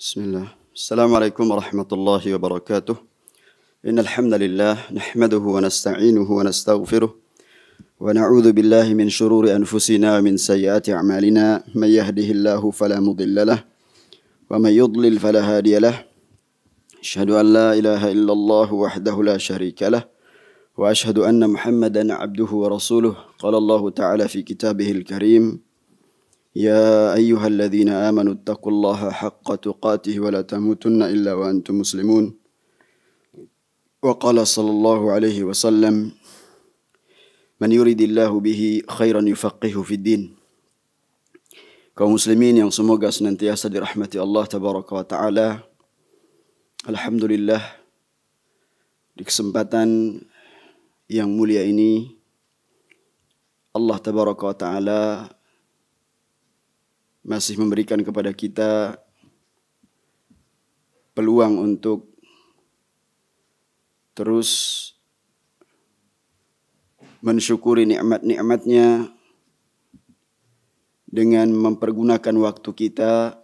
Bismillah. Assalamualaikum warahmatullahi wabarakatuh. Innal hamdalillah nahmaduhu wa nasta'inuhu wa nastaghfiruh wa na'udzu billahi min shururi anfusina wa min sayyiati a'malina may yahdihillahu fala mudilla lahu wa may yudlil fala hadiya lahu. Asyhadu an la ilaha illallah wahdahu la syarika lah wa asyhadu anna Muhammadan 'abduhu wa rasuluh. Qala Allah ta'ala fi kitabihil karim, يا أيها الذين آمنوا اتقوا الله حق تقاته ولا تموتن إلا وأنتم مسلمون. وقال صلى الله عليه وسلم من يريد الله به خيرا يفقهه في الدين. Kaum muslimin yang semoga senantiasa dirahmati Allah tabaraka wa taala. Alhamdulillah, di kesempatan yang mulia ini Allah tabaraka wa taala masih memberikan kepada kita peluang untuk terus mensyukuri nikmat-nikmatnya dengan mempergunakan waktu kita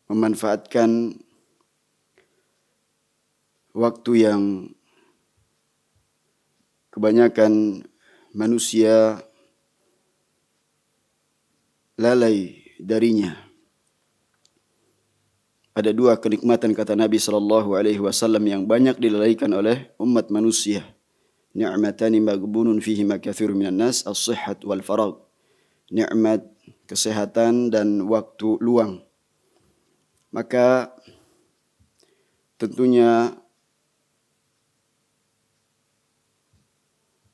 memanfaatkan waktu yang kebanyakan manusia lalai darinya. Ada dua kenikmatan, kata Nabi SAW, yang banyak dilalaikan oleh umat manusia. Ni'matani maghbunun fihima katsirun minan nas, as-sihhat wal faragh. Nikmat kesehatan dan waktu luang. Maka tentunya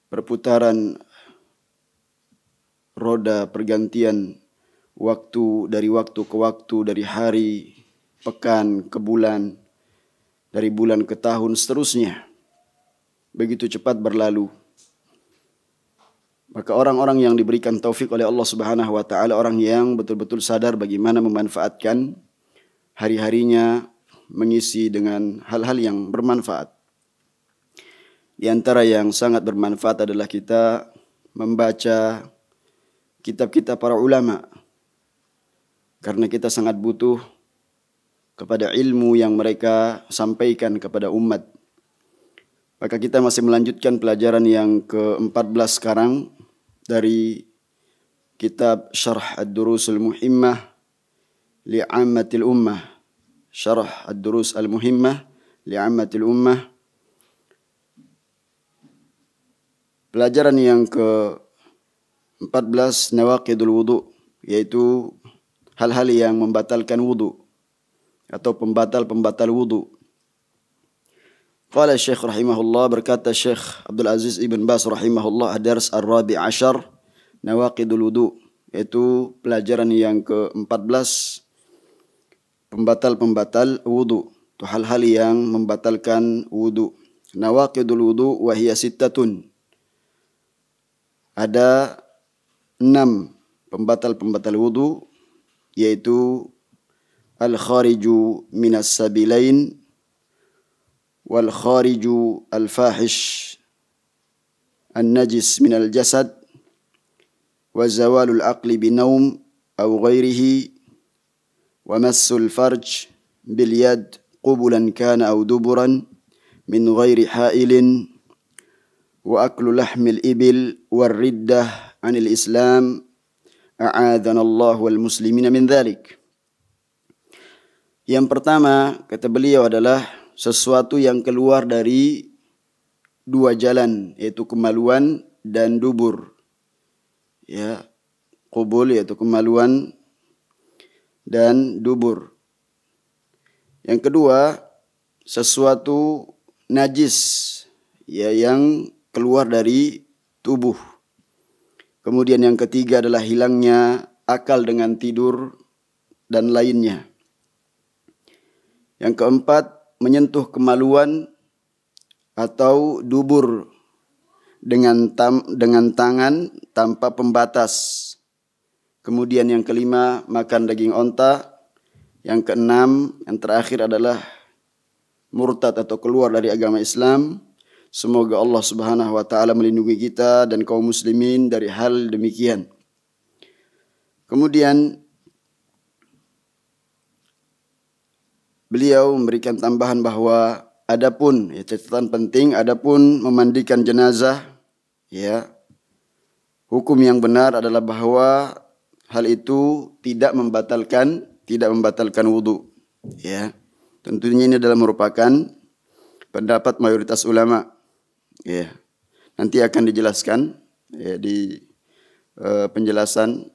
perputaran roda pergantian waktu dari waktu ke waktu, dari hari, pekan ke bulan, dari bulan ke tahun, seterusnya, begitu cepat berlalu. Maka orang-orang yang diberikan taufik oleh Allah Subhanahu wa taala, orang yang betul-betul sadar bagaimana memanfaatkan hari-harinya, mengisi dengan hal-hal yang bermanfaat. Di antara yang sangat bermanfaat adalah kita membaca kitab-kitab para ulama. Karena kita sangat butuh kepada ilmu yang mereka sampaikan kepada umat. Maka kita masih melanjutkan pelajaran yang ke-14 sekarang dari kitab Syarh Ad-Durus Al-Muhimmah li'ammatil ummah. Syarh Ad-Durus Al-Muhimmah li'ammatil ummah. Pelajaran yang ke-14, nawaqidul wudu, yaitu hal-hal yang membatalkan wudu atau pembatal-pembatal wudu. Qala Syekh rahimahullah, berkata Syekh Abdul Aziz Ibn Baz rahimahullah, ad-dars ar-rabi' ashar, nawaqidul wudu, yaitu pelajaran yang ke-14, pembatal-pembatal wudu, itu hal-hal yang membatalkan wudu. Nawaqidul wudu wa hiya sittatun. Ada 6 pembatal-pembatal wudu, yaitu al-khariju minas sabilain, wal khariju al-fahish, an-najis minal jasad, wa zawalul aqli binaum aw ghairihi, wa massul farj bil yad qubulan kana aw duburan min ghairi hailin, wa aklu lahmil ibil war riddah anil islam, a'adana Allah wal muslimina min dzalik. Yang pertama, kata beliau, adalah sesuatu yang keluar dari dua jalan, yaitu kemaluan dan dubur. Ya, qubul yaitu kemaluan dan dubur. Yang kedua, sesuatu najis, ya, yang keluar dari tubuh. Kemudian yang ketiga adalah hilangnya akal dengan tidur dan lainnya. Yang keempat, menyentuh kemaluan atau dubur dengan tangan tanpa pembatas. Kemudian yang kelima, makan daging onta. Yang keenam, yang terakhir adalah murtad atau keluar dari agama Islam. Semoga Allah Subhanahu wa taala melindungi kita dan kaum muslimin dari hal demikian. Kemudian beliau memberikan tambahan bahwa adapun catatan penting, adapun memandikan jenazah, ya, hukum yang benar adalah bahwa hal itu tidak membatalkan wudu. Ya, tentunya ini adalah merupakan pendapat mayoritas ulama. Ya, nanti akan dijelaskan ya, di penjelasan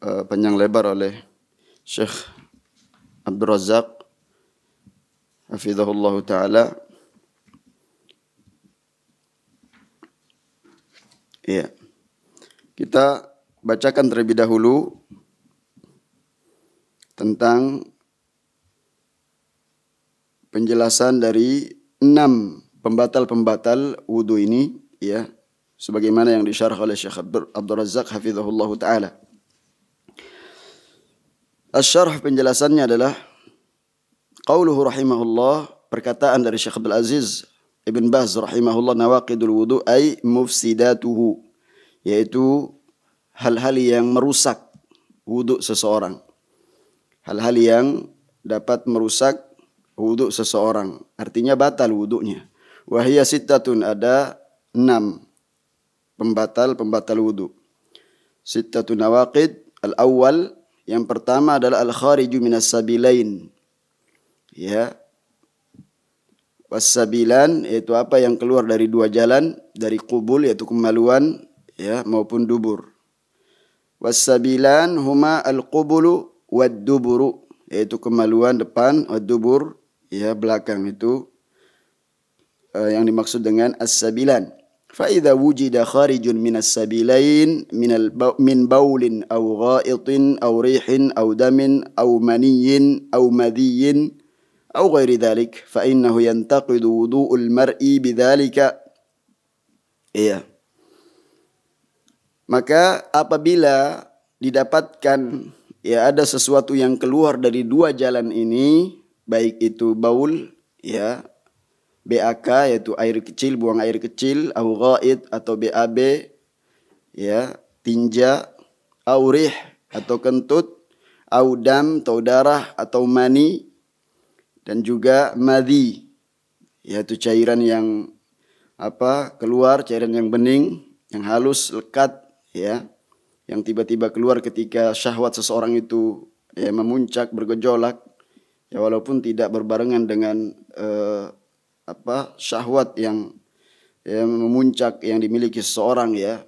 panjang lebar oleh Syekh Abdul Razak hafizahullah ta'ala. Ya, kita bacakan terlebih dahulu tentang penjelasan dari 6 pembatal-pembatal wudu ini, ya, sebagaimana yang disyarah oleh Syekh Abdul Razak hafizahullah ta'ala. Asy-syarh penjelasannya adalah qauluhu rahimahullah, perkataan dari Syekh Abdul Aziz Ibn Baz rahimahullah, nawaqidul wudu ay mufsidatuhu, yaitu hal-hal yang merusak wudu seseorang. Hal-hal yang dapat merusak wudu seseorang, artinya batal wudunya. Wahiyya sittatun, ada 6 pembatal wudu. Sittatun nawaqid. Al-awwal, yang pertama adalah al-khariju minas sabilain. Ya. Was-sabilan, yaitu apa yang keluar dari 2 jalan, dari qubul yaitu kemaluan, ya, maupun dubur. Was-sabilan huma al-qubulu wad-duburu, yaitu kemaluan depan, wad-dubur, ya, belakang. Itu yang dimaksud dengan as-sabilan. Fa idza wujida kharijun minas sabilain min baulin aw gha'itin aw rihin aw damin aw maniyyin aw madiyyin aw ghairi dhalik fa innahu yantaqidu wudu'ul mar'i bidzalika. Iya. Maka apabila didapatkan, ya, ada sesuatu yang keluar dari 2 jalan ini, baik itu baul, ya, BAK yaitu air kecil, buang air kecil, au ghaid atau BAB, ya, tinja, au rih atau kentut, au dam atau darah, atau mani, dan juga madhi, yaitu cairan yang keluar, cairan yang bening, yang halus, lekat, ya, yang tiba-tiba keluar ketika syahwat seseorang itu, ya, memuncak, bergejolak, ya, walaupun tidak berbarengan dengan syahwat yang, ya, memuncak yang dimiliki seseorang, ya,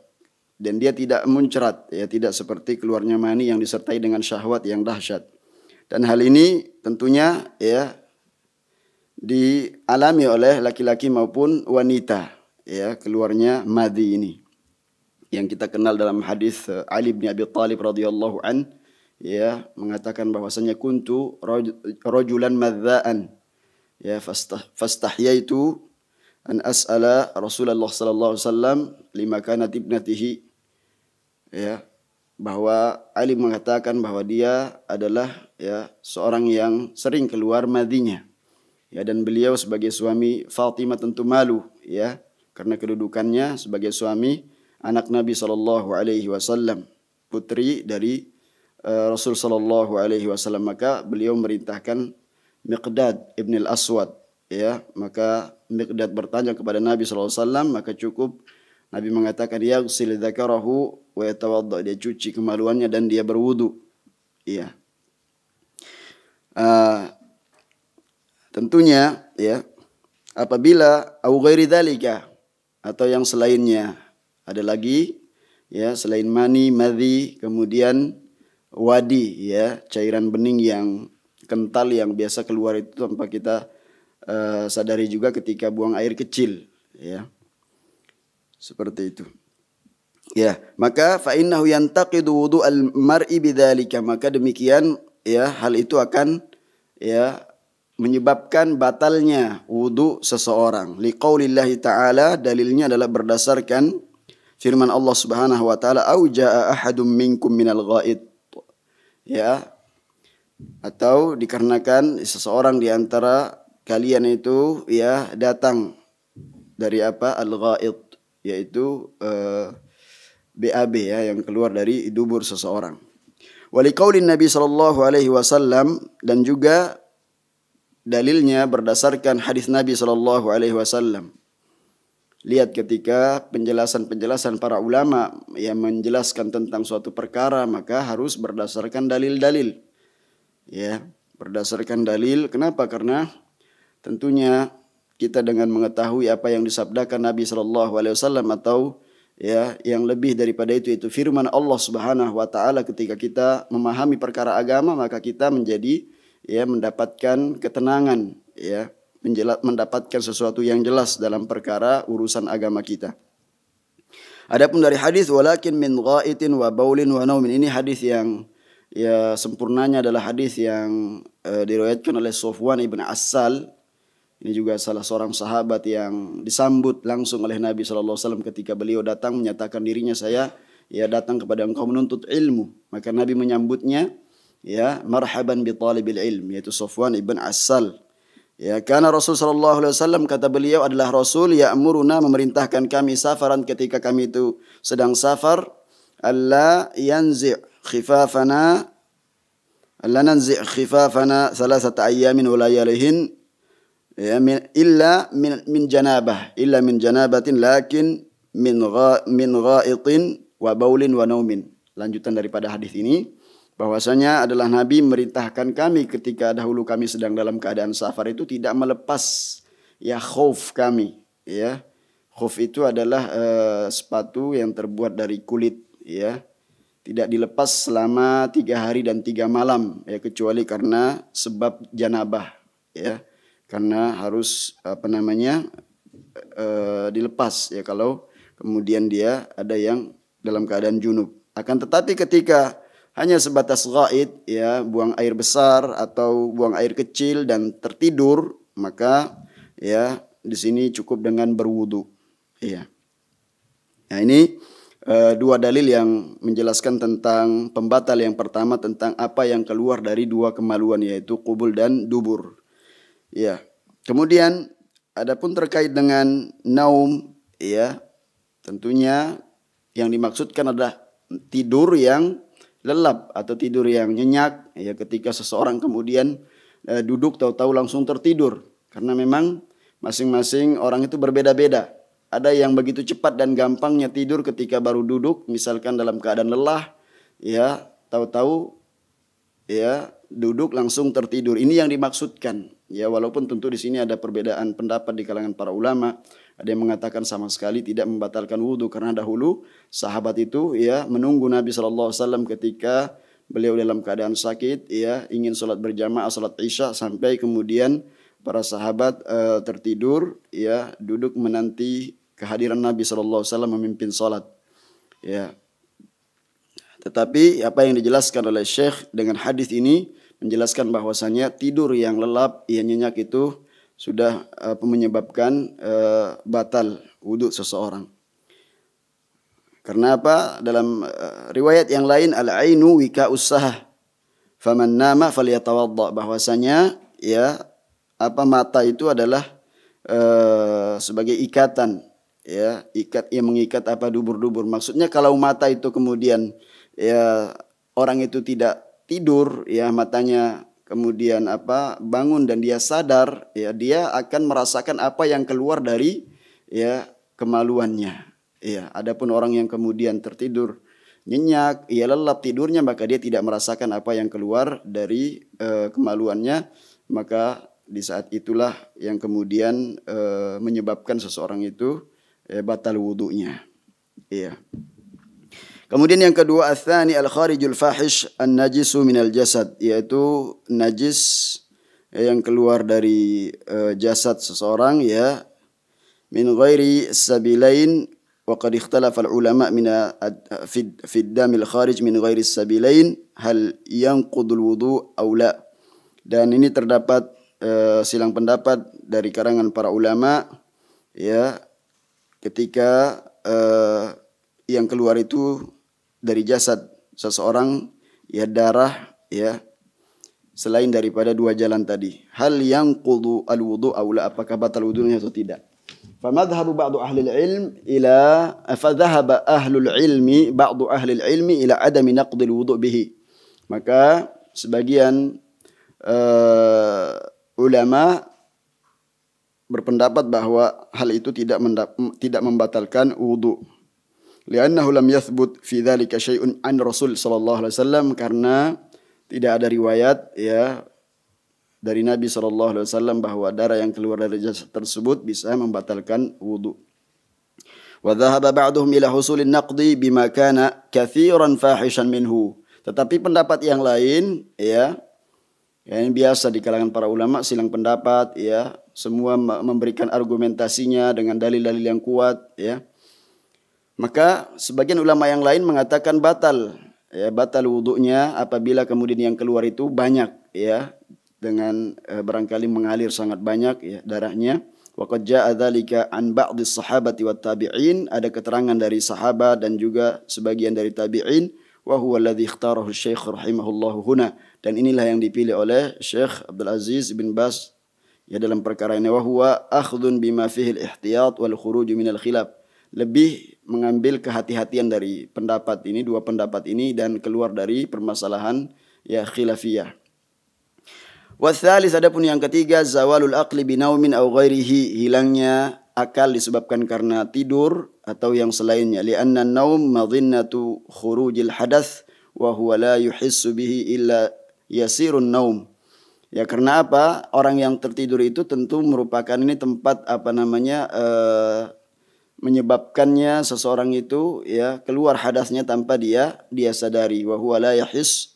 dan dia tidak muncrat, ya, tidak seperti keluarnya mani yang disertai dengan syahwat yang dahsyat. Dan hal ini tentunya, ya, dialami oleh laki-laki maupun wanita, ya, keluarnya madhi ini yang kita kenal dalam hadis Ali bin Abi Thalib radhiyallahu an, ya, mengatakan bahwasanya kuntu rajulan madzaan, ya, fastahyaitu an as'ala Rasulullah sallallahu alaihi wasallam lima kanat ibnatihi, ya, bahwa Ali mengatakan bahwa dia adalah, ya, seorang yang sering keluar madhinya, ya, dan beliau sebagai suami Fatimah tentu malu, ya, karena kedudukannya sebagai suami anak Nabi sallallahu alaihi wasallam, putri dari Rasul sallallahu alaihi wasallam. Maka beliau merintahkan Miqdad ibn al-Aswad, ya, maka Miqdad bertanya kepada Nabi SAW, maka cukup Nabi mengatakan yaghsil dzakarahu wa yatawadda, dia cuci kemaluannya dan dia berwudu, ya. Tentunya, ya, apabila au ghairi dzalika, atau yang selainnya, ada lagi, ya, selain mani, madhi, kemudian wadi, ya, cairan bening yang kental yang biasa keluar itu tanpa kita sadari juga ketika buang air kecil, ya, seperti itu, ya. Maka fa innahu yantaqidu wudu'al mar'i bidzalika, maka demikian, ya, hal itu akan, ya, menyebabkan batalnya wudu seseorang. Liqaulillahi ta'ala, dalilnya adalah berdasarkan firman Allah Subhanahu wa taala, au jaa ahadum minkum minal ghaid, ya, atau dikarenakan seseorang di antara kalian itu, ya, datang dari al-ghaid, yaitu BAB, ya, yang keluar dari dubur seseorang. Waliqaulin Nabi sallallahu alaihi wasallam, dan juga dalilnya berdasarkan hadis Nabi sallallahu alaihi wasallam. Lihat ketika penjelasan-penjelasan para ulama yang menjelaskan tentang suatu perkara, maka harus berdasarkan dalil-dalil. Ya, berdasarkan dalil. Kenapa? Karena tentunya kita dengan mengetahui apa yang disabdakan Nabi sallallahu alaihi wasallam atau ya yang lebih daripada itu firman Allah Subhanahu wa taala, ketika kita memahami perkara agama maka kita menjadi ya mendapatkan ketenangan, ya mendapatkan sesuatu yang jelas dalam perkara urusan agama kita. Adapun dari hadis walakin min ghaitin wa baulin wa naumin, ini hadis yang ya sempurnanya adalah hadis yang diriwayatkan oleh Sofwan ibn Assal. Ini juga salah seorang sahabat yang disambut langsung oleh Nabi SAW ketika beliau datang menyatakan dirinya, saya ya datang kepada engkau menuntut ilmu. Maka Nabi menyambutnya ya marhaban bi talibil ilm, yaitu Sofwan ibn Assal. Ya, karena Rasul SAW, kata beliau, adalah Rasul ya'muruna, memerintahkan kami safaran, ketika kami itu sedang safar, alla nanzi' khifafana salasata ayyamin wa layalihin, ya illa min janabatin lakin min ghaitin wa baulin wa naumin. Lanjutan daripada hadis ini bahwasanya adalah Nabi merintahkan kami ketika dahulu kami sedang dalam keadaan safar itu tidak melepas ya khauf kami, ya. Khauf itu adalah sepatu yang terbuat dari kulit, ya. Tidak dilepas selama 3 hari dan 3 malam, ya, kecuali karena sebab janabah, ya. Karena harus dilepas, ya, kalau kemudian dia ada yang dalam keadaan junub. Akan tetapi ketika hanya sebatas ghaid, ya, buang air besar atau buang air kecil dan tertidur, maka ya di sini cukup dengan berwudu, ya. Nah, ini 2 dalil yang menjelaskan tentang pembatal. Yang pertama tentang apa yang keluar dari 2 kemaluan, yaitu qubul dan dubur. Ya. Kemudian adapun terkait dengan naum, ya, tentunya yang dimaksudkan adalah tidur yang lelap atau tidur yang nyenyak, ya, ketika seseorang kemudian duduk tahu-tahu langsung tertidur. Karena memang masing-masing orang itu berbeda-beda. Ada yang begitu cepat dan gampangnya tidur ketika baru duduk, misalkan dalam keadaan lelah, ya, tahu-tahu ya duduk langsung tertidur. Ini yang dimaksudkan. Ya, walaupun tentu di sini ada perbedaan pendapat di kalangan para ulama. Ada yang mengatakan sama sekali tidak membatalkan wudu, karena dahulu sahabat itu ya menunggu Nabi SAW ketika beliau dalam keadaan sakit, ya, ingin sholat berjamaah, sholat isya, sampai kemudian para sahabat tertidur, ya, duduk menanti kehadiran Nabi SAW memimpin sholat, ya. Tetapi apa yang dijelaskan oleh Syekh dengan hadis ini menjelaskan bahwasanya tidur yang lelap, yang nyenyak itu sudah menyebabkan batal wudhu seseorang. Karena apa? Dalam riwayat yang lain, al-ainu wika'us sahah, faman nama falyatawadda, bahwasanya ya mata itu adalah sebagai ikatan, ya, ikat yang mengikat dubur-dubur. Maksudnya kalau mata itu kemudian ya orang itu tidak tidur, ya, matanya kemudian bangun dan dia sadar, ya, dia akan merasakan apa yang keluar dari ya kemaluannya, ya. Adapun orang yang kemudian tertidur nyenyak, ia lelap tidurnya, maka dia tidak merasakan apa yang keluar dari kemaluannya, maka di saat itulah yang kemudian menyebabkan seseorang itu batal wudunya, ya. Kemudian yang kedua, ats-tsani al-kharijul fahish an-najisu minal jasad, yaitu najis yang keluar dari jasad seseorang, ya, min ghairi sabilain, wa qad ikhtalafa al-ulama min fi ad-damil kharij min ghairi sabilain hal yanqudul wudu aw la. Dan ini terdapat silang pendapat dari karangan para ulama, ya, ketika yang keluar itu dari jasad seseorang, ya, darah, ya, selain daripada 2 jalan tadi, hal yang qudu al-wudu aula, apakah batal wudunya atau tidak. Famadhhabu ba'du ahli al-ilm ila fadhahaba ahlul ilmi ba'du ahli al-ilmi ila adami naqdil wudu bihi. Maka sebagian ulama berpendapat bahwa hal itu tidak membatalkan wudu. Li'annahu lam yathbut fi dzalika syai'un an Rasul sallallahu alaihi wasallam, karena tidak ada riwayat ya dari Nabi sallallahu alaihi wasallam bahwa darah yang keluar dari jasad tersebut bisa membatalkan wudu. Wa dhahaba ba'duhum ila husulin naqdi bima kana katsiran fahishan minhu. Tetapi pendapat yang lain ya yang biasa di kalangan para ulama silang pendapat ya, semua memberikan argumentasinya dengan dalil-dalil yang kuat ya. Maka sebagian ulama yang lain mengatakan batal ya, batal wudunya apabila kemudian yang keluar itu banyak ya, dengan barangkali mengalir sangat banyak ya darahnya. Wa qad jaa'a dzalika an ba'dhis sahabati wat tabi'in, ada keterangan dari sahabat dan juga sebagian dari tabi'in. Wa huwa alladhi ikhtarahu Syekh rahimahullahu huna, dan inilah yang dipilih oleh Syekh Abdul Aziz bin Baz ya dalam perkara ini. Wa huwa akhdhun bima fihi al-ihtiyat wal khuruj min al-khilaf, lebih mengambil kehati-hatian dari pendapat ini, dua pendapat ini, dan keluar dari permasalahan ya khilafiyah. Wasalis, adapun yang ketiga, zawalul aqli binaumin aw ghairihi, hilangnya akal disebabkan karena tidur atau yang selainnya. Li'anna an-naum madhinnatu khurujil hadath wa huwa la yuhissu bihi illa yasirun naum. Ya karena apa? Orang yang tertidur itu tentu merupakan ini tempat menyebabkannya seseorang itu ya keluar hadasnya tanpa dia sadari. Wa huwa la yahissu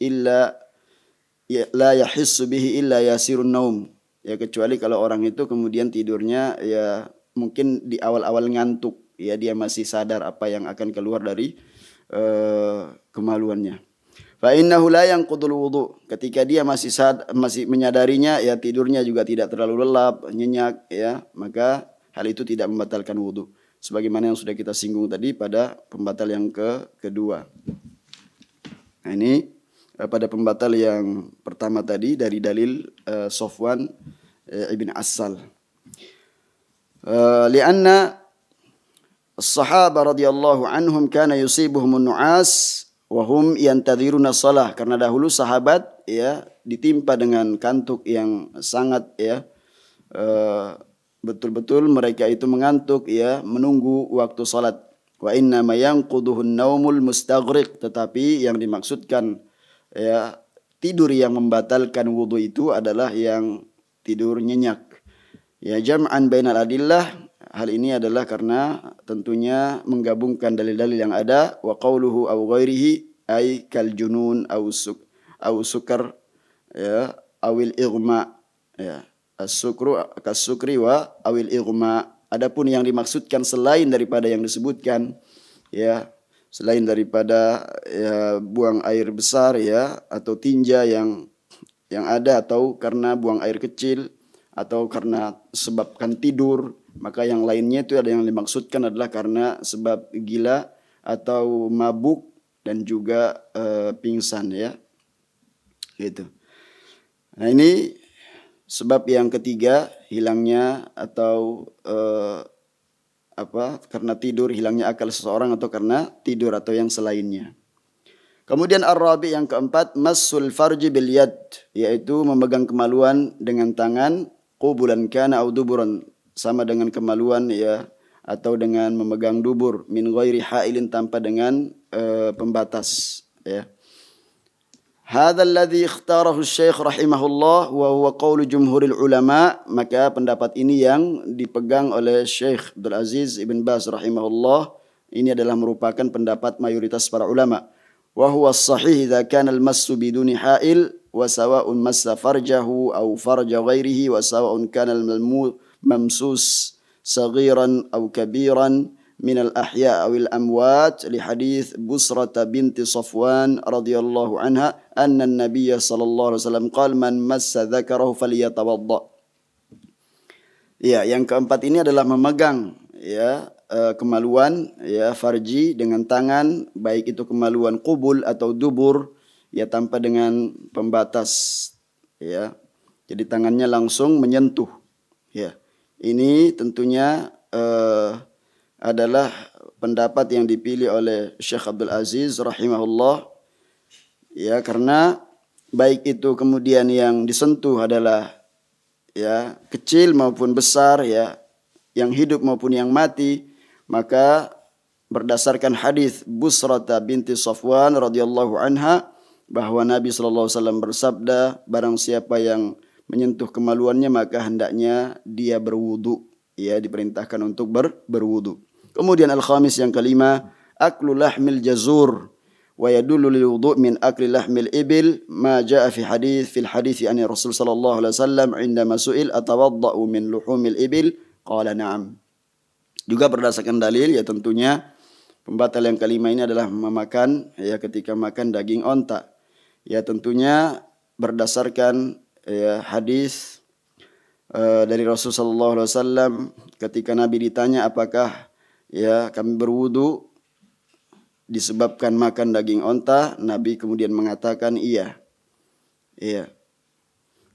bihi illa yasirun naum. Ya kecuali kalau orang itu kemudian tidurnya ya mungkin di awal-awal ngantuk ya, dia masih sadar apa yang akan keluar dari kemaluannya. Fa innahu la yanqudul wudu, ketika dia masih menyadarinya ya tidurnya juga tidak terlalu lelap, nyenyak ya, maka hal itu tidak membatalkan wudu. Sebagaimana yang sudah kita singgung tadi pada pembatal yang kedua. Nah, ini pada pembatal yang pertama tadi dari dalil Sofwan ibn Assal. Lianna as-sahaba radhiyallahu anhum kana yusibuhum an-nu'as wa hum yantadhiruna shalah, karena dahulu sahabat ya ditimpa dengan kantuk yang sangat ya betul-betul mereka itu mengantuk ya menunggu waktu salat. Wa inna ma yanquduhun naumul mustaghriq, tetapi yang dimaksudkan ya tidur yang membatalkan wudu itu adalah yang tidur nyenyak. Ya jam'an bainal adillah, hal ini adalah karena tentunya menggabungkan dalil-dalil yang ada. Wa qauluhu aw ghairihi ay kal junun aw sukar ya awil ighma ya. As-sukru kas-sukri wa awil ighma. Adapun yang dimaksudkan selain daripada yang disebutkan ya, selain daripada ya, buang air besar ya atau tinja yang ada, atau karena buang air kecil, atau karena sebabkan tidur, maka yang lainnya itu ada yang dimaksudkan adalah karena sebab gila atau mabuk dan juga pingsan ya. Gitu. Nah, ini sebab yang ketiga, hilangnya atau karena tidur, hilangnya akal seseorang atau karena tidur atau yang selainnya. Kemudian ar-rabi, yang keempat, massul farji bil yad, yaitu memegang kemaluan dengan tangan, qubulan kana au duburan, sama dengan kemaluan ya atau dengan memegang dubur, min ghairi hailin, tanpa dengan pembatas ya. Hadzal ladzi ikhtarahu Syekh rahimahullah wa huwa qaulu jumhuril ulama, maka pendapat ini yang dipegang oleh Syekh Abdul Aziz ibn Baz rahimahullah, ini adalah merupakan pendapat mayoritas para ulama. Wa huwa as-sahih idza kana al-massu biduni ha'il wa sawa'un massa farjahu aw farja ghairihi wa sawa'un kana al-mamsus saghiran aw kabiran min al-ahya awil amwat, li hadits Busrata binti Safwan radhiyallahu anha anna an-nabiy sallallahu alaihi wasallam qala man massa dzakarahu falyatawadda. Ya, yang keempat ini adalah memegang ya kemaluan ya farji dengan tangan, baik itu kemaluan qubul atau dubur ya, tanpa dengan pembatas ya. Jadi tangannya langsung menyentuh ya. Ini tentunya adalah pendapat yang dipilih oleh Syekh Abdul Aziz rahimahullah Ya, karena baik itu kemudian yang disentuh adalah ya kecil maupun besar, ya, yang hidup maupun yang mati, maka berdasarkan hadis Busrata binti Safwan radhiyallahu anha bahwa Nabi sallallahu alaihi wasallam bersabda, barang siapa yang menyentuh kemaluannya maka hendaknya dia berwudu, ya, diperintahkan untuk berwudu. Kemudian al-khamis, yang kelima, aklu lahmil jazur wa yadullu lil wudu' min akli lahmil ibil ma jaa fi fil hadits an Rasul sallallahu alaihi wasallam indama su'il atawadda'u min luhumil ibil qala na'am. Juga berdasarkan dalil, ya tentunya pembatal yang kelima ini adalah memakan, ya, ketika makan daging onta. Ya tentunya berdasarkan ya hadis dari Rasul sallallahu alaihi wasallam ketika Nabi ditanya apakah ya kami berwudu disebabkan makan daging onta, Nabi kemudian mengatakan iya. Iya.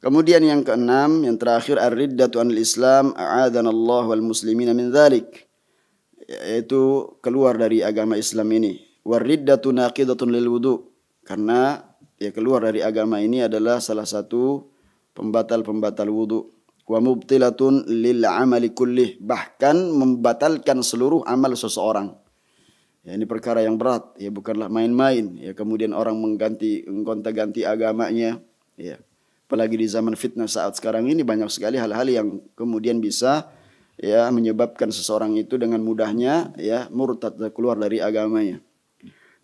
Kemudian yang keenam, yang terakhir, ar-riddatu anil Islam a'adhanallahu wal muslimina min dzalik, yaitu keluar dari agama Islam ini. War-riddatu naqidatun lil wudu, karena ya keluar dari agama ini adalah salah satu pembatal-pembatal wudu. Wa mubtilatun lil amali kullih, bahkan membatalkan seluruh amal seseorang. Ya, ini perkara yang berat, ya, bukanlah main-main. Ya, kemudian orang menggonta-ganti agamanya, ya. Apalagi di zaman fitnah saat sekarang ini banyak sekali hal-hal yang kemudian bisa ya menyebabkan seseorang itu dengan mudahnya ya murtad, keluar dari agamanya.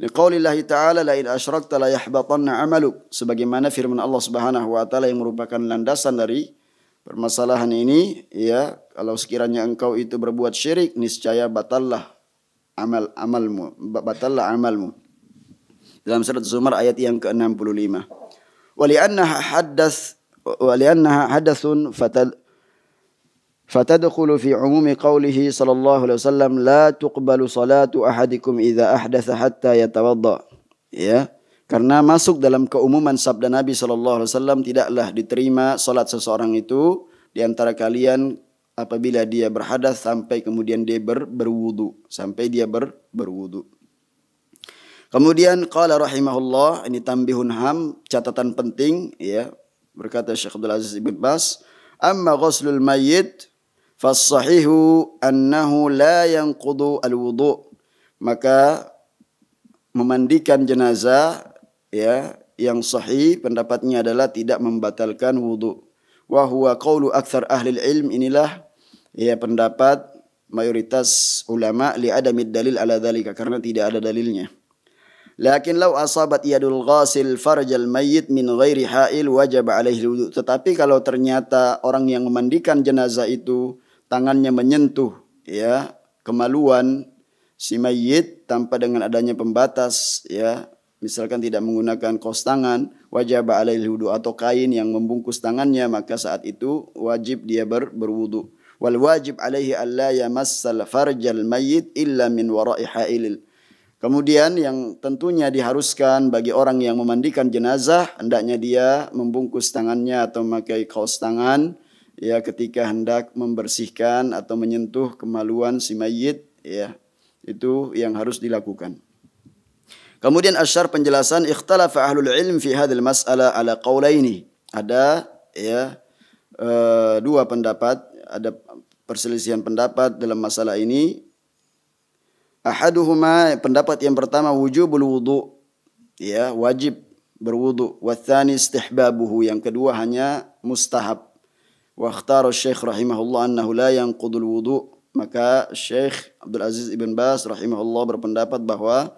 Liqaulillahi ta'ala la in asyrakta la yahbatanna 'amaluk, sebagaimana firman Allah Subhanahu wa taala yang merupakan landasan dari permasalahan ini, ya, kalau sekiranya engkau itu berbuat syirik niscaya batallah amalmu. Dalam surat Zumar ayat yang ke-65. Wali'annaha hadathun fatadkhulu fi umumi qawlihi sallallahu alaihi wasallam la tuqbalu salatu ahadikum idza ahdatha hatta yatawadda. Ya, karena masuk dalam keumuman sabda Nabi sallallahu alaihi wasallam, tidaklah diterima salat seseorang itu di antara kalian apabila dia berhadas sampai kemudian dia berwudu, berwudu. Kemudian qala rahimahullah, ini tambihun ham, catatan penting, ya, berkata Syekh Abdul Aziz Ibn Baz, amma ghuslul mayyit fassahihu annahu la yanqudu alwudu, maka memandikan jenazah, ya, yang sahih pendapatnya adalah tidak membatalkan wudu. Wa huwa qaulu aktsar ahli ilm, inilah ya pendapat mayoritas ulama, li adamid dalil ala dzalika, karena tidak ada dalilnya. Lakin law asabat yadul ghasil farjal mayyit min ghairi ha'il wajib alaihi wudu, tetapi kalau ternyata orang yang memandikan jenazah itu tangannya menyentuh ya kemaluan si mayyit tanpa dengan adanya pembatas, ya, misalkan tidak menggunakan kaos tangan, wajib alaihi wudu, atau kain yang membungkus tangannya, maka saat itu wajib dia berwudu. Wal wajib alaihi alla yamassal farjal mayyit illa min wara'i ha'il. Kemudian yang tentunya diharuskan bagi orang yang memandikan jenazah, hendaknya dia membungkus tangannya atau memakai kaos tangan, ya, ketika hendak membersihkan atau menyentuh kemaluan si mayyit, ya, itu yang harus dilakukan. Kemudian asyar penjelasan, ikhtalafa ahlul ilm fi hadhil mas'ala ala qaulaini. Ada ya dua pendapat, ada perselisihan pendapat dalam masalah ini. Ahaduhuma, pendapat yang pertama, wujubul wudu, ya, wajib berwudu. Watsani istihbabuhu, yang kedua hanya mustahab. Wa ikhtara Syekh rahimahullah annahu la yanqudul wudu, maka Syekh Abdul Aziz Ibn Baz rahimahullah berpendapat bahwa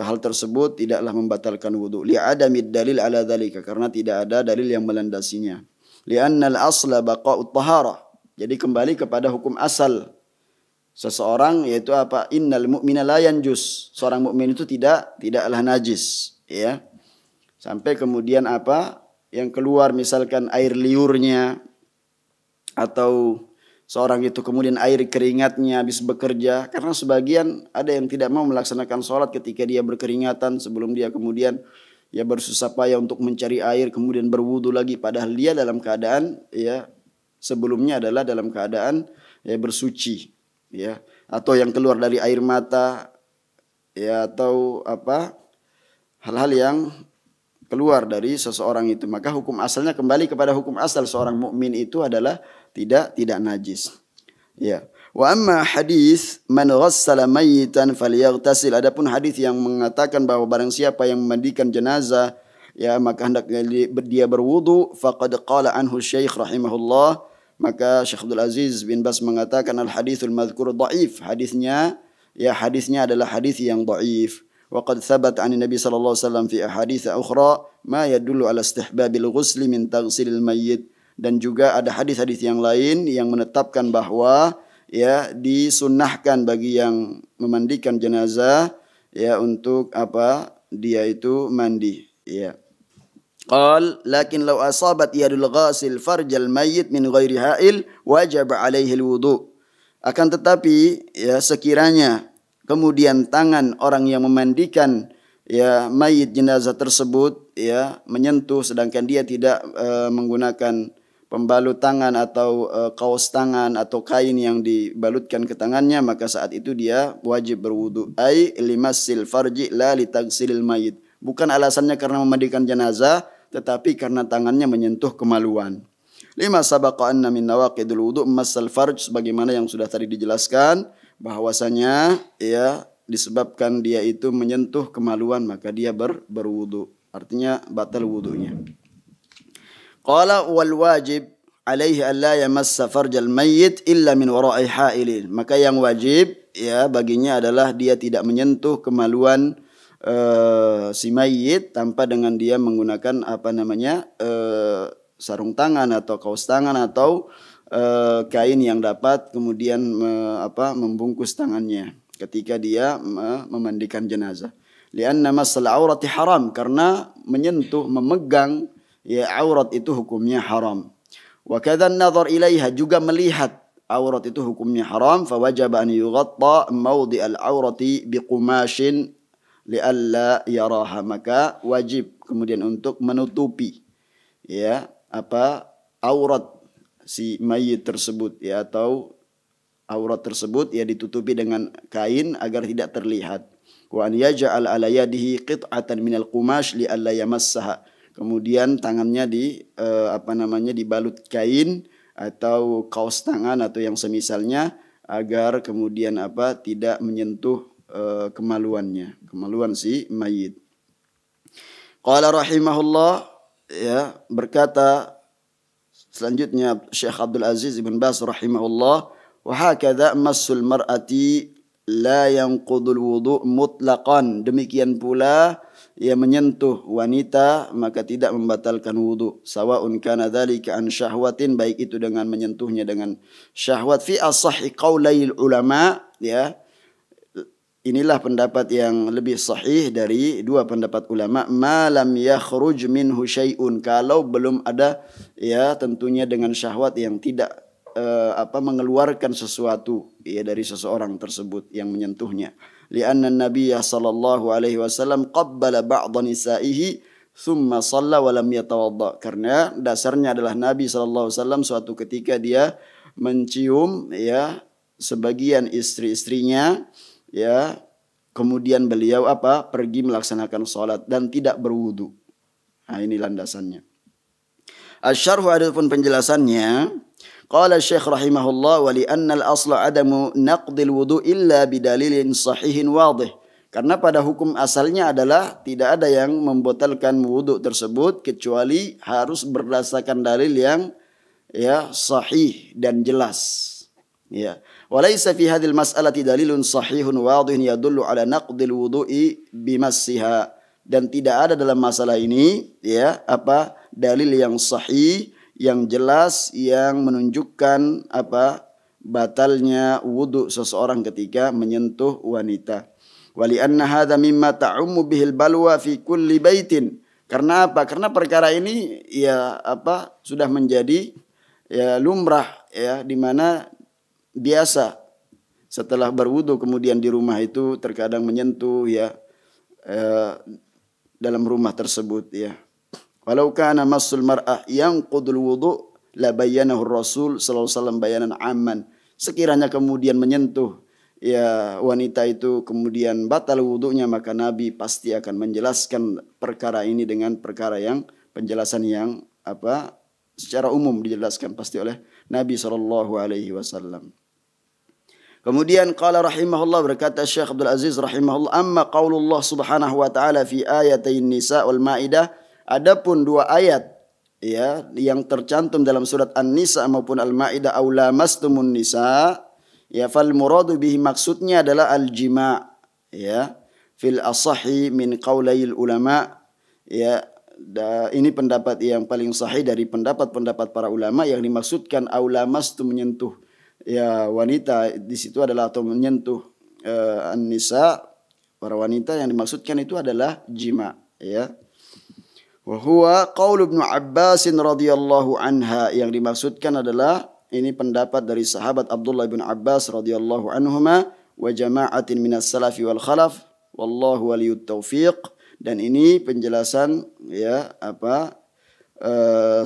hal tersebut tidaklah membatalkan wudu. Li'adamid dalil ala dzalika, karena tidak ada dalil yang melandasinya. Li'annal asla baqa'ut taharah, jadi kembali kepada hukum asal seseorang, yaitu apa? Innal mu'mina la yanjus, seorang mukmin itu tidaklah najis, ya. Sampai kemudian apa? Yang keluar misalkan air liurnya, atau seorang itu kemudian air keringatnya habis bekerja, karena sebagian ada yang tidak mau melaksanakan sholat ketika dia berkeringatan, sebelum dia kemudian ya bersusah payah untuk mencari air kemudian berwudu lagi, padahal dia dalam keadaan ya sebelumnya adalah dalam keadaan ya bersuci, ya. Atau yang keluar dari air mata, ya, atau apa hal-hal yang keluar dari seseorang itu, maka hukum asalnya kembali kepada hukum asal seorang mukmin itu adalah tidak najis. Ya. Wa amma hadis man ghassala mayyitan falyaghtasil. Adapun hadis yang mengatakan bahwa barang siapa yang memandikan jenazah ya maka hendaknya dia berwudu, faqad qala anhu Syekh rahimahullah, maka Syekh Abdul Aziz bin Bas mengatakan al haditsul madhkur dhaif. Hadisnya adalah hadis yang dhaif. Wa qad thabata 'an Nabi sallallahu alaihi wasallam fi ahadits ukhra ma yadullu ala istihbabil ghusli min taghsilil mayyit. Dan juga ada hadis-hadis yang lain yang menetapkan bahwa ya disunnahkan bagi yang memandikan jenazah ya untuk apa? Dia itu mandi, ya. Qal lakin law asabat yadul ghasil farjal mayyit min ghairi ha'il wajib alaihi alwudu. Akan tetapi ya sekiranya kemudian tangan orang yang memandikan ya mayit jenazah tersebut ya menyentuh sedangkan dia tidak menggunakan pembalut tangan atau kaos tangan atau kain yang dibalutkan ke tangannya, maka saat itu dia wajib berwudu. Ai limassil farji la litagsilil mayit. Bukan alasannya karena memandikan jenazah, tetapi karena tangannya menyentuh kemaluan. Lima sabaqa anna min nawaqidul wudu massal farj, sebagaimana yang sudah tadi dijelaskan bahwasanya ya disebabkan dia itu menyentuh kemaluan maka dia berwudu. Artinya batal wudunya. Qala wal wajib alaihi alla yamassa farjal mayyit illa min wara'i ha'ilin. Maka yang wajib ya baginya adalah dia tidak menyentuh kemaluan si mayit tanpa dengan dia menggunakan sarung tangan atau kaos tangan atau kain yang dapat kemudian membungkus tangannya ketika dia memandikan jenazah. Lianna massal aurati haram, karena menyentuh memegang ya aurat itu hukumnya haram. Wa kadza an-nazar ilaiha, juga melihat aurat itu hukumnya haram. Fa wajaba an yughatta mawdi' al-aurati biqumashin lialla yaraha, maka wajib kemudian untuk menutupi ya aurat si mayit tersebut ya, atau aurat tersebut ya ditutupi dengan kain agar tidak terlihat. Wa an yaj'al ala yadihi qit'atan minal qumash lialla yamassaha, kemudian tangannya dibalut kain atau kaos tangan atau yang semisalnya agar kemudian tidak menyentuh kemaluan si mayit. Qala rahimahullah, ya, berkata selanjutnya Syekh Abdul Aziz bin Bas rahimahullah, wa hakadha massul mar'ati la yanqudul wudu' mutlaqan, demikian pula ia menyentuh wanita maka tidak membatalkan wudu, sawaun kana dzalika an syahwatin, baik itu dengan menyentuhnya dengan syahwat. Fi as-sahih qaulail ulama, ya, inilah pendapat yang lebih sahih dari dua pendapat ulama, ma lam yakhruj minhu syai'un, kalau belum ada ya tentunya dengan syahwat yang tidak mengeluarkan sesuatu ya dari seseorang tersebut yang menyentuhnya. Lianna Nabiyya sallallahu alaihi wasallam qabbala ba'dha nisa'ihi thumma shalla wa lam yatawadda, karena dasarnya adalah Nabi sallallahu alaihi wasallam suatu ketika dia mencium ya sebagian istri-istrinya ya, kemudian beliau pergi melaksanakan salat dan tidak berwudu. Nah, ini landasannya. Asy-syarh, adapun penjelasannya, qala Syekh rahimahullah, wa li anna al-asla adamu naqdil wudu illa bidalilin sahihin wadih, karena pada hukum asalnya adalah tidak ada yang membatalkan wudu tersebut kecuali harus berdasarkan dalil yang ya sahih dan jelas. Ya, walaysa fi hadhil mas'alati dalilun sahihun wadihun yadullu ala naqdil wudu'i bimassiha, dan tidak ada dalam masalah ini ya dalil yang sahih yang jelas yang menunjukkan batalnya wudu seseorang ketika menyentuh wanita. Wali anna hadza mimma ta'ummu bihil balwa fi kulli baitin, karena karena perkara ini ya sudah menjadi ya lumrah ya, di mana biasa setelah berwudu kemudian di rumah itu terkadang menyentuh ya dalam rumah tersebut ya. Walau kana massul mar'ah yanqudul wudu la bayyanahu Rasul sallallahu alaihi wasallam bayanan amman, sekiranya kemudian menyentuh ya wanita itu kemudian batal wudunya, maka Nabi pasti akan menjelaskan perkara ini dengan perkara yang penjelasan yang secara umum dijelaskan pasti oleh Nabi SAW. Kemudian qala rahimahullah, berkata Syekh Abdul Aziz rahimahullah, amma qaulullah subhanahu wa ta'ala fi ayatain nisa wal maidah, adapun dua ayat ya yang tercantum dalam surat An-Nisa maupun Al-Maidah, aula mastumun nisa, ya fal muradu bihi, maksudnya adalah al-jima' ya fil asahi min qaulail ulama, ya ini pendapat yang paling sahih dari pendapat-pendapat para ulama. Yang dimaksudkan aula mastum, menyentuh ya wanita di situ adalah, atau menyentuh an-nisa, para wanita, yang dimaksudkan itu adalah jima ya. Wa huwa qaul Ibnu Abbas radhiyallahu anha, yang dimaksudkan adalah ini pendapat dari sahabat Abdullah bin Abbas radhiyallahu anhuma wa jama'atin minas salafi wal khalaf wallahu waliyut taufiq. Dan ini penjelasan ya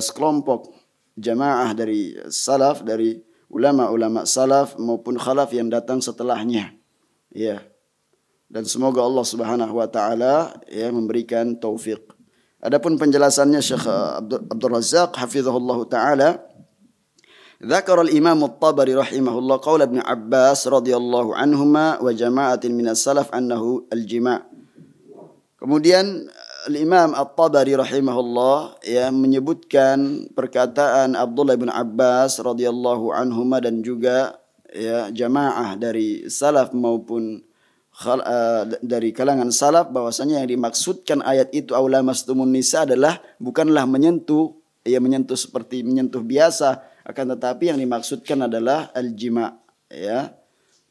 sekelompok jamaah dari salaf, dari ulama-ulama salaf maupun khalaf yang datang setelahnya ya. Dan semoga Allah Subhanahu wa taala ya memberikan taufik. Adapun penjelasannya Syekh Abdul Razzaq hafizahullah taala, dzakara al-Imam At-Tabari rahimahullah qaul Ibnu Abbas radhiyallahu anhuma wa jama'atin minas salaf annahu al-jima'. Kemudian Al-Imam At-Tabari rahimahullah ya menyebutkan perkataan Abdullah bin Abbas radhiyallahu anhuma dan juga ya jamaah dari salaf maupun dari kalangan salaf, bahwasanya yang dimaksudkan ayat itu aula mastumun nisa adalah bukanlah menyentuh seperti menyentuh biasa, akan tetapi yang dimaksudkan adalah al-jima' ya,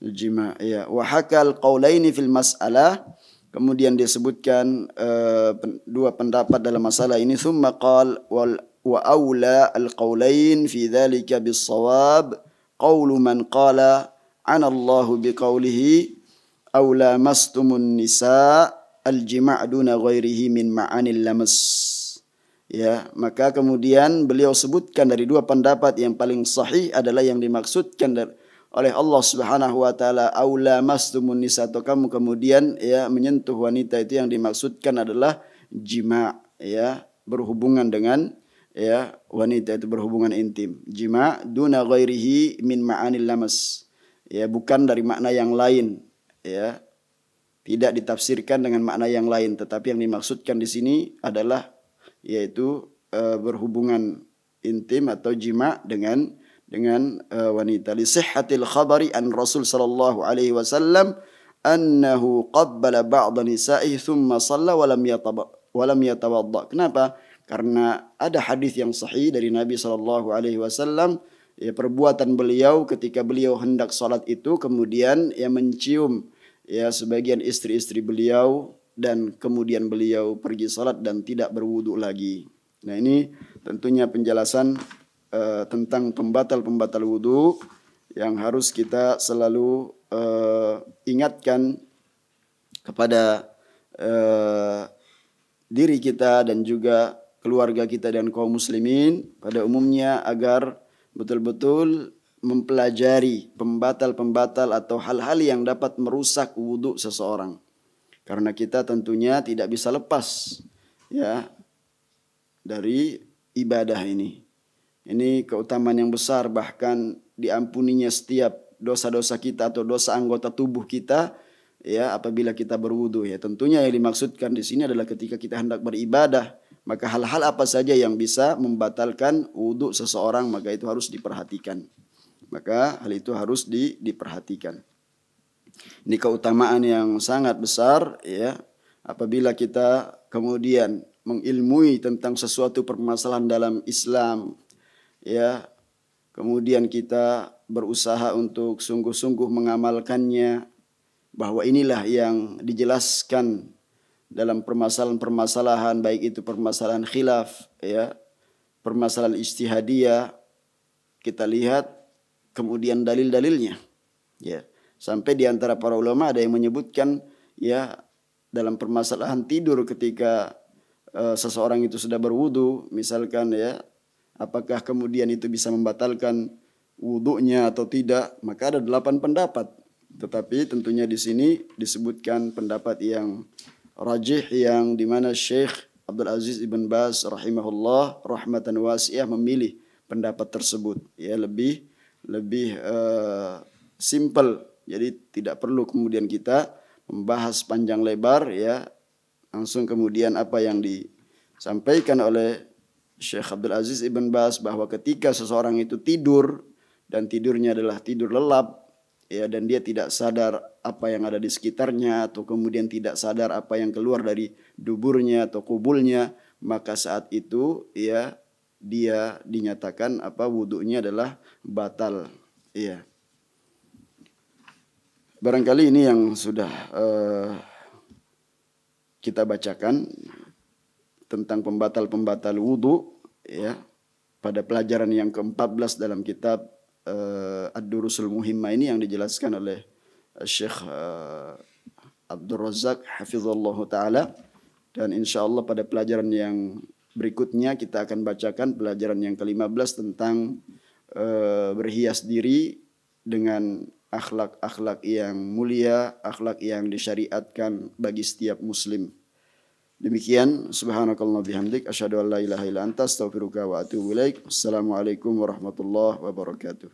al-jima' ya. Wa hakal qaulaini fil mas'alah, kemudian disebutkan dua pendapat dalam masalah ini. Thumma qal wa aula al-qaulain fi dzalika bis-shawab qaulu man qala ana Allahu biqaulihi aula mastumun nisa al-jima' duna ghairihi min ma'anil lamas. Ya, maka kemudian beliau sebutkan dari dua pendapat yang paling sahih adalah yang dimaksudkan oleh Allah Subhanahu wa taala aula mastumun nisa, atau kamu kemudian ya menyentuh wanita, itu yang dimaksudkan adalah jima' ya, berhubungan dengan ya wanita, itu berhubungan intim. Jima' duna ghairihi min ma'anil lamas. Ya, bukan dari makna yang lain ya. Tidak ditafsirkan dengan makna yang lain, tetapi yang dimaksudkan di sini adalah yaitu berhubungan intim atau jima' dengan wanita. Li sihhatil khabari an Rasul sallallahu alaihi wasallam annahu qabbala ba'd nisa'ihi thumma shalla wa lam yatawadda. Kenapa? Karena ada hadis yang sahih dari Nabi sallallahu alaihi wasallam, ya perbuatan beliau ketika beliau hendak salat itu kemudian ya mencium ya sebagian istri-istri beliau, dan kemudian beliau pergi salat dan tidak berwudu lagi. Nah, ini tentunya penjelasan tentang pembatal-pembatal wudu yang harus kita selalu ingatkan kepada diri kita dan juga keluarga kita dan kaum muslimin pada umumnya, agar betul-betul mempelajari pembatal-pembatal atau hal-hal yang dapat merusak wudu seseorang. Karena kita tentunya tidak bisa lepas ya dari ibadah ini. Ini keutamaan yang besar, bahkan diampuninya setiap dosa-dosa kita atau dosa anggota tubuh kita ya apabila kita berwudu ya. Tentunya yang dimaksudkan di sini adalah ketika kita hendak beribadah, maka hal-hal apa saja yang bisa membatalkan wudu seseorang, maka itu harus diperhatikan. Maka hal itu harus diperhatikan. Ini keutamaan yang sangat besar ya apabila kita kemudian mengilmui tentang sesuatu permasalahan dalam Islam ya, kemudian kita berusaha untuk sungguh-sungguh mengamalkannya, bahwa inilah yang dijelaskan dalam permasalahan-permasalahan, baik itu permasalahan khilaf ya, permasalahan ijtihadiyah, kita lihat kemudian dalil-dalilnya ya. Sampai di antara para ulama ada yang menyebutkan ya dalam permasalahan tidur ketika seseorang itu sudah berwudu misalkan ya, apakah kemudian itu bisa membatalkan wudunya atau tidak, maka ada 8 pendapat Tetapi tentunya di sini disebutkan pendapat yang rajih yang di mana Syekh Abdul Aziz Ibn Baz rahimahullah rahmatan wasi'ah memilih pendapat tersebut, ya lebih simple. Jadi tidak perlu kemudian kita membahas panjang lebar, ya langsung kemudian apa yang disampaikan oleh Syekh Abdul Aziz Ibn Baz bahwa ketika seseorang itu tidur dan tidurnya adalah tidur lelap, ya, dan dia tidak sadar apa yang ada di sekitarnya atau kemudian tidak sadar apa yang keluar dari duburnya atau kubulnya, maka saat itu ya dia dinyatakan wudunya adalah batal. Iya. Barangkali ini yang sudah kita bacakan tentang pembatal-pembatal wudu, ya, pada pelajaran yang ke-14 dalam kitab Ad-Durusul Muhimmah ini yang dijelaskan oleh Syekh Abdul Razak hafizallahu taala, dan insyaallah pada pelajaran yang berikutnya kita akan bacakan pelajaran yang ke-15 tentang berhias diri dengan akhlak-akhlak yang mulia, akhlak yang disyariatkan bagi setiap muslim. Demikian, subhanakallah bihamdik, asyhadu an la ilaha illa anta, astaghfiruka wa atubu ilaik. Assalamualaikum warahmatullahi wabarakatuh.